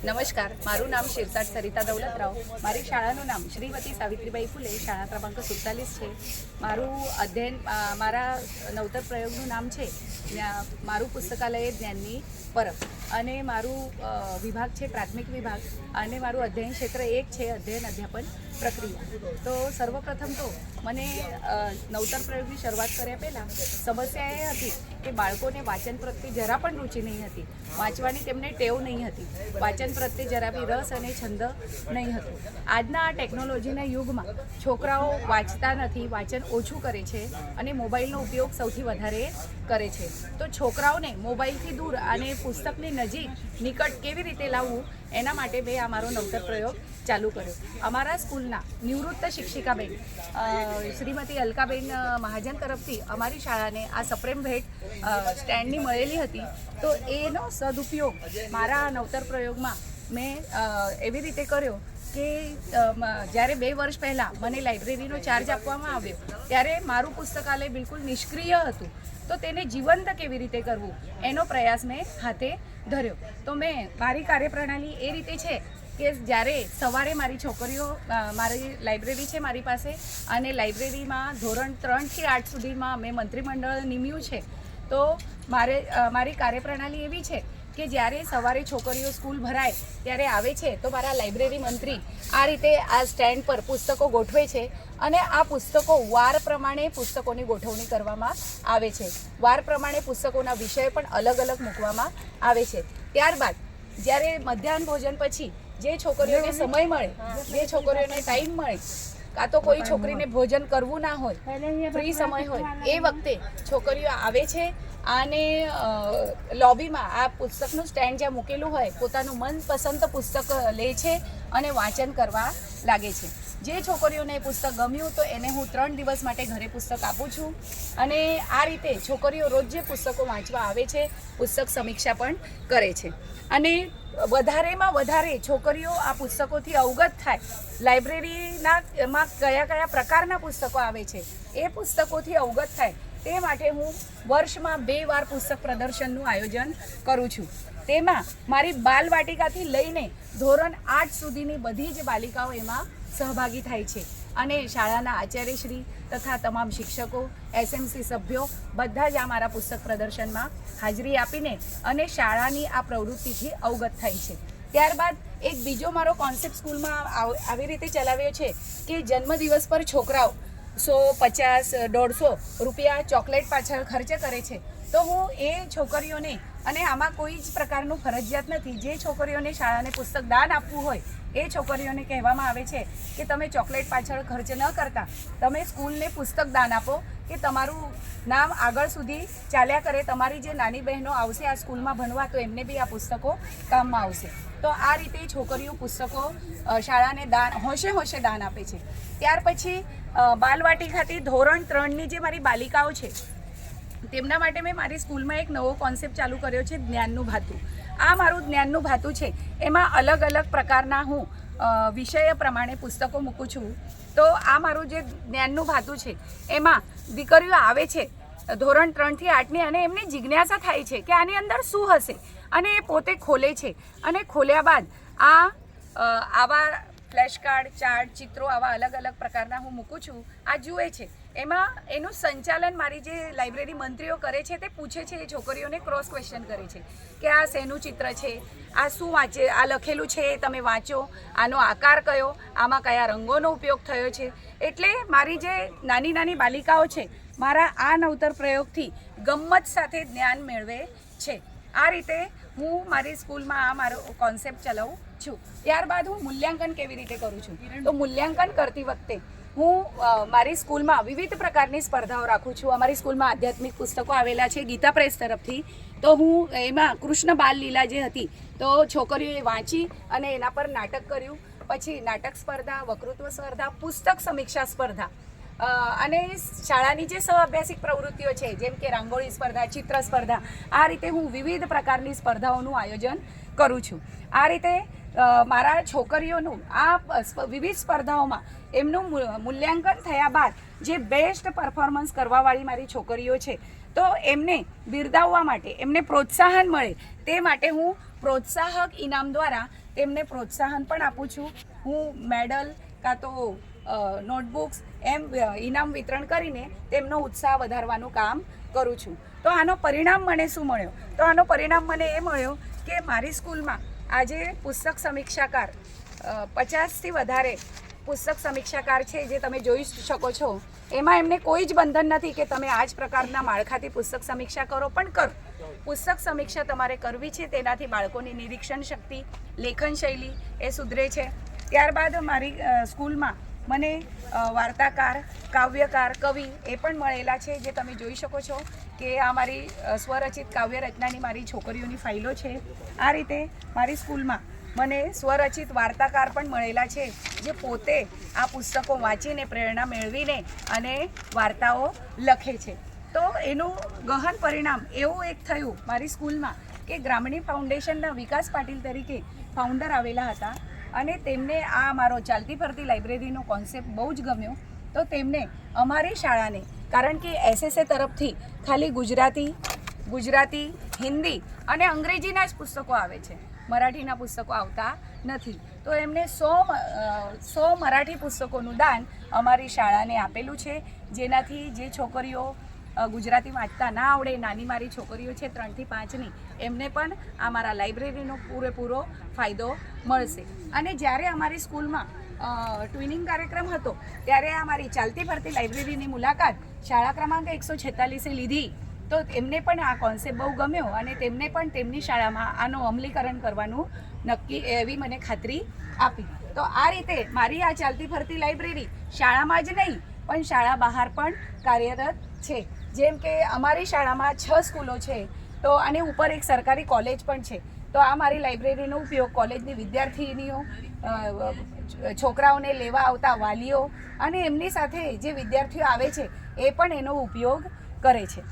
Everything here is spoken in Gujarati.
નમસ્કાર, મારું નામ શિરસાટ સરિતા દૌલતરાવ. મારી શાળાનું નામ શ્રીમતી સાવિત્રીબાઈ ફૂલે શાળા ક્રમાંક 47 છે. મારું અધ્યયન મારા નવતર પ્રયોગનું નામ છે મારું પુસ્તકાલય જ્ઞાનની પરબ અને મારું વિભાગ છે પ્રાથમિક વિભાગ અને મારું અધ્યયન ક્ષેત્ર એક છે અધ્યયન અધ્યાપન પ્રક્રિયા. તો સર્વપ્રથમ તો મને નવતર પ્રયોગની શરૂઆત કર્યા પહેલાં સમસ્યા એ હતી કે બાળકોને વાંચન પ્રત્યે જરા પણ રુચિ નહીં હતી. વાંચવાની તેમને ટેવ નહીં હતી. વાંચન પ્રત્યે જરા બી રસ અને છંદ નહીં હતો. આજના આ ટેકનોલોજીના યુગમાં છોકરાઓ વાંચતા નથી, વાંચન ઓછું કરે છે અને મોબાઈલનો ઉપયોગ સૌથી વધારે કરે છે. તો છોકરાઓને મોબાઈલથી દૂર અને પુસ્તકની નિકટ કેવી રીતે લાવવું એના માટે મેં આ મારો નવતર પ્રયોગ ચાલુ કર્યો. અમારા સ્કૂલના નિવૃત્ત શિક્ષિકાબેન શ્રીમતી અલકાબેન મહાજન તરફથી અમારી શાળાને આ સપ્રેમ ભેટ સ્ટેન્ડની મળેલી હતી. તો એનો સદુપયોગ મારા નવતર પ્રયોગમાં મેં એવી રીતે કર્યો કે જ્યારે 2 વર્ષ પહેલાં મને લાઇબ્રેરીનો ચાર્જ આપવામાં આવ્યો ત્યારે મારું પુસ્તકાલય બિલકુલ નિષ્ક્રિય હતું. તો તેને જીવંત કેવી રીતે કરવું એનો પ્રયાસ મેં હાથે ધર્યો. તો મેં મારી કાર્યપ્રણાલી એ રીતે છે કે જ્યારે સવારે મારી છોકરીઓ મારી લાઇબ્રેરી છે મારી પાસે અને લાઇબ્રેરીમાં ધોરણ 3 થી 8 સુધીમાં મેં મંત્રીમંડળ નિમ્યું છે. તો મારી કાર્યપ્રણાલી એવી છે કે જ્યારે સવારે છોકરીઓ સ્કૂલ ભરાય ત્યારે આવે છે તો મારા લાઇબ્રેરી મંત્રી આ રીતે આ સ્ટેન્ડ પર પુસ્તકો ગોઠવે છે અને આ પુસ્તકો વાર પ્રમાણે પુસ્તકોની ગોઠવણી કરવામાં આવે છે. વાર પ્રમાણે પુસ્તકોના વિષય પણ અલગ અલગ મૂકવામાં આવે છે. ત્યારબાદ જ્યારે મધ્યાહન ભોજન પછી જે છોકરીઓને સમય મળે, જે છોકરીઓને ટાઈમ મળે, કાં તો કોઈ છોકરીને ભોજન કરવું ના હોય, ફ્રી સમય હોય, એ વખતે છોકરીઓ આવે છે અને લોબીમાં આ પુસ્તકનું સ્ટેન્ડ જ્યાં મૂકેલું હોય પોતાનું મનપસંદ પુસ્તક લે છે અને વાંચન કરવા લાગે છે. જે છોકરીઓને પુસ્તક ગમ્યું તો એને હું 3 દિવસ માટે ઘરે પુસ્તક આપું છું અને આ રીતે છોકરીઓ રોજ જે પુસ્તકો વાંચવા આવે છે પુસ્તક સમીક્ષા પણ કરે છે અને વધારેમાં વધારે છોકરીઓ આ પુસ્તકોથી અવગત થાય, લાઇબ્રેરીમાં કયા પ્રકારના પુસ્તકો આવે છે એ પુસ્તકોથી અવગત થાય તે માટે હું વર્ષમાં 2 વાર પુસ્તક પ્રદર્શનનું આયોજન કરું છું. તેમાં મારી બાલવાટિકાથી લઈને ધોરણ 8 સુધીની બધી જ બાલિકાઓ એમાં સહભાગી થાય છે અને શાળાના આચાર્યશ્રી તથા તમામ શિક્ષકો, SMC સભ્યો બધા જ આ મારા પુસ્તક પ્રદર્શનમાં હાજરી આપીને અને શાળાની આ પ્રવૃત્તિથી અવગત થાય છે. ત્યારબાદ એક બીજો મારો કોન્સેપ્ટ સ્કૂલમાં આવી રીતે ચલાવ્યો છે કે જન્મદિવસ પર છોકરાઓ 100, 50, 150 રૂપિયા ચોકલેટ પાછળ ખર્ચ કરે છે. તો હું એ છોકરીઓને, અને આમાં કોઈ જ પ્રકારનું ફરજિયાત નથી, જે છોકરીઓને શાળાને પુસ્તક દાન આપવું હોય એ છોકરીઓને કહેવામાં આવે છે કે તમે ચોકલેટ પાછળ ખર્ચ ન કરતા તમે સ્કૂલને પુસ્તક દાન આપો કે તમારું નામ આગળ સુધી ચાલ્યા કરે. તમારી જે નાની બહેનો આવશે આ સ્કૂલમાં ભણવા તો એમને બી આ પુસ્તકો કામમાં આવશે. તો આ રીતે છોકરીઓ પુસ્તકો શાળાને દાન હોંશે દાન આપે છે. ત્યાર પછી બાલવાટિકાથી ધોરણ 3ની જે મારી બાલિકાઓ છે તેમના માટે મેં મારી સ્કૂલમાં એક નવો કોન્સેપ્ટ ચાલુ કર્યો છે, જ્ઞાનનું ભાતું. આ મારું જ્ઞાનનું ભાતું છે. એમાં અલગ અલગ પ્રકારના હું વિષય પ્રમાણે પુસ્તકો મૂકું છું. તો આ મારું જે જ્ઞાનનું ભાતું છે એમાં દીકરીઓ આવે છે ધોરણ 3 થી 8ની અને એમને જિજ્ઞાસા થાય છે કે આની અંદર શું હશે અને એ પોતે ખોલે છે અને ખોલ્યા બાદ આવા ફ્લેશ કાર્ડ, ચાર્ટ, ચિત્રો આવા અલગ અલગ પ્રકારના હું મૂકું છું. આ જુએ છે. એમાં એનું સંચાલન મારી જે લાઇબ્રેરી મંત્રીઓ કરે છે તે પૂછે છે, એ છોકરીઓને ક્રોસ ક્વેશ્ચન કરે છે કે આ શેનું ચિત્ર છે, આ શું વાંચે, આ લખેલું છે તમે વાંચો, આનો આકાર કયો, આમાં કયા રંગોનો ઉપયોગ થયો છે. એટલે મારી જે નાની નાની બાલિકાઓ છે મારા આ નવતર પ્રયોગથી ગમ્મત સાથે જ્ઞાન મેળવે છે. આ રીતે હું મારી સ્કૂલમાં આ મારો કોન્સેપ્ટ ચલાવું છું. ત્યારબાદ હું મૂલ્યાંકન કેવી રીતે કરું છું તો મૂલ્યાંકન કરતી વખતે હું મારી સ્કૂલમાં વિવિધ પ્રકારની સ્પર્ધાઓ રાખું છું. અમારી સ્કૂલમાં આધ્યાત્મિક પુસ્તકો આવેલા છે ગીતા પ્રેસ તરફથી. તો હું એમાં કૃષ્ણ બાલ લીલા જે હતી તો છોકરીઓએ વાંચી અને એના પર નાટક કર્યું. પછી નાટક સ્પર્ધા, વક્તૃત્વ સ્પર્ધા, પુસ્તક સમીક્ષા સ્પર્ધા અને શાળાની જે સહઅભ્યાસિક પ્રવૃત્તિઓ છે જેમ કે રંગોળી સ્પર્ધા, ચિત્ર સ્પર્ધા, આ રીતે હું વિવિધ પ્રકારની સ્પર્ધાઓનું આયોજન કરું છું. આ રીતે મારા છોકરીઓનું આ વિવિધ સ્પર્ધાઓમાં એમનું મૂલ્યાંકન થયા બાદ જે બેસ્ટ પરફોર્મન્સ કરવાવાળી મારી છોકરીઓ છે તો એમને બિરદાવવા માટે, એમને પ્રોત્સાહન મળે તે માટે હું પ્રોત્સાહક ઇનામ દ્વારા તેમને પ્રોત્સાહન પણ આપું છું. હું મેડલ કાં તો નોટબુક્સ એમ ઇનામ વિતરણ કરીને તેમનો ઉત્સાહ વધારવાનું કામ કરું છું. તો આનો પરિણામ મને શું મળ્યો? તો આનો પરિણામ મને એ મળ્યો કે મારી સ્કૂલમાં આજે પુસ્તક સમીક્ષાકાર 50થી વધારે પુસ્તક સમીક્ષાકાર છે, જે તમે જોઈ શકો છો. એમાં એમને કોઈ જ બંધન નથી કે તમે આ જ પ્રકારના માળખાથી પુસ્તક સમીક્ષા કરો, પણ કરો. પુસ્તક સમીક્ષા તમારે કરવી છે, તેનાથી બાળકોની નિરીક્ષણ શક્તિ, લેખન શૈલી એ સુધરે છે. ત્યારબાદ મારી સ્કૂલમાં મને વાર્તાકાર, કાવ્યકાર, કવિ એ પણ મળેલા છે, જે તમે જોઈ શકો છો કે આ મારી સ્વરચિત કાવ્ય રચનાની મારી છોકરીઓની ફાઇલો છે. આ રીતે મારી સ્કૂલમાં મને સ્વરચિત વાર્તાકાર પણ મળેલા છે, જે પોતે આ પુસ્તકો વાંચીને પ્રેરણા મેળવીને અને વાર્તાઓ લખે છે. તો એનું ગહન પરિણામ એવું એક થયું મારી સ્કૂલમાં કે ગ્રામીણી ફાઉન્ડેશનના વિકાસ પાટીલ તરીકે ફાઉન્ડર આવેલા હતા અને તેમને આ મારો ચાલતી ફરતી લાઇબ્રેરીનો કોન્સેપ્ટ બહુ જ ગમ્યો. તો તેમને અમારી શાળાને, કારણ કે SSA તરફથી ખાલી ગુજરાતી, હિન્દી અને અંગ્રેજીના જ પુસ્તકો આવે છે, મરાઠીના પુસ્તકો આવતા નથી. તો એમને 100 મરાઠી પુસ્તકોનું દાન અમારી શાળાને આપેલું છે, જેનાથી જે છોકરીઓ ગુજરાતી વાંચતા ના આવડે, નાની મારી છોકરીઓ છે 3 થી 5ની, એમને પણ આ મારા લાઇબ્રેરીનો પૂરેપૂરો ફાયદો મળશે. અને જ્યારે અમારી સ્કૂલમાં ટ્વિનિંગ કાર્યક્રમ હતો, ત્યારે આ મારી ચાલતી ફરતી લાઇબ્રેરીની મુલાકાત શાળા ક્રમાંક 146એ લીધી. તો એમને પણ આ કોન્સેપ્ટ બહુ ગમ્યો અને તેમને પણ તેમની શાળામાં આનું અમલીકરણ કરવાનું નક્કી એવી મને ખાતરી આપી. તો આ રીતે મારી આ ચાલતી ફરતી લાઇબ્રેરી શાળામાં જ નહીં પણ શાળા બહાર પણ કાર્યરત છે. જેમ કે અમારી શાળામાં 6 સ્કૂલો છે, તો આની ઉપર એક સરકારી કોલેજ પણ છે. તો આ મારી લાઇબ્રેરીનો ઉપયોગ કોલેજની વિદ્યાર્થીનીઓ, છોકરાઓને લેવા આવતા વાલીઓ અને એમની સાથે જે વિદ્યાર્થીઓ આવે છે એ પણ એનો ઉપયોગ કરે છે.